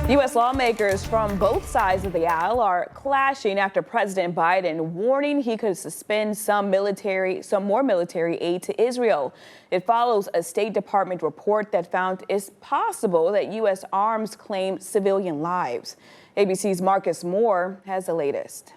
U.S. lawmakers from both sides of the aisle are clashing after President Biden warning he could suspend some more military aid to Israel. It follows a State Department report that found it's possible that U.S. arms claim civilian lives. ABC's Marcus Moore has the latest.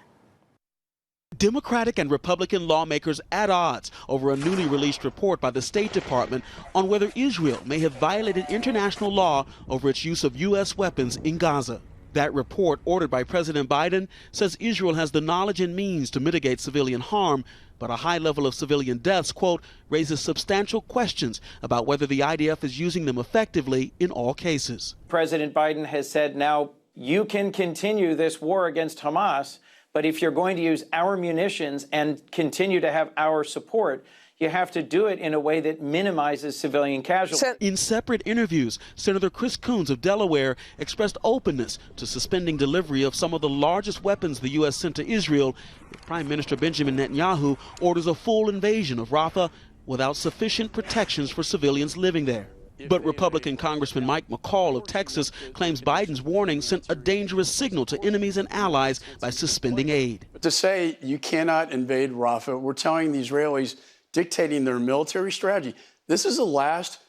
Democratic and Republican lawmakers at odds over a newly released report by the State Department on whether Israel may have violated international law over its use of U.S. weapons in Gaza. That report, ordered by President Biden, says Israel has the knowledge and means to mitigate civilian harm, but a high level of civilian deaths, quote, raises substantial questions about whether the IDF is using them effectively in all cases. President Biden has said, now you can continue this war against Hamas, but if you're going to use our munitions and continue to have our support, you have to do it in a way that minimizes civilian casualties. In separate interviews, Senator Chris Coons of Delaware expressed openness to suspending delivery of some of the largest weapons the U.S. sent to Israel if Prime Minister Benjamin Netanyahu orders a full invasion of Rafah without sufficient protections for civilians living there. But Republican Congressman Mike McCall of Texas claims Biden's warning sent a dangerous signal to enemies and allies by suspending aid. To say you cannot invade Rafah, we're telling the Israelis, dictating their military strategy. This is the last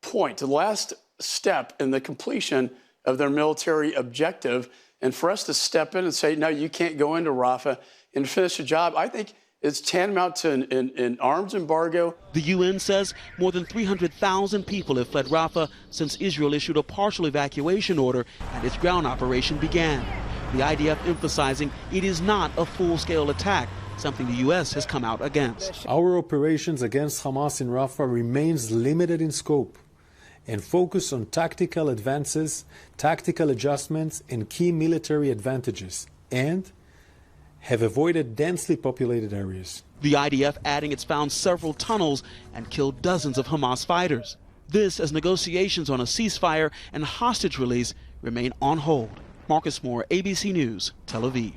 point, the last step in the completion of their military objective. And for us to step in and say, no, you can't go into Rafah and finish the job, I think it's tantamount to an arms embargo. The UN says more than 300,000 people have fled Rafah since Israel issued a partial evacuation order and its ground operation began. The IDF emphasizing it is not a full-scale attack, something the U.S. has come out against. Our operations against Hamas in Rafah remains limited in scope and focus on tactical advances, tactical adjustments, and key military advantages, and have avoided densely populated areas. The IDF adding it's found several tunnels and killed dozens of Hamas fighters. This as negotiations on a ceasefire and hostage release remain on hold. Marcus Moore, ABC News, Tel Aviv.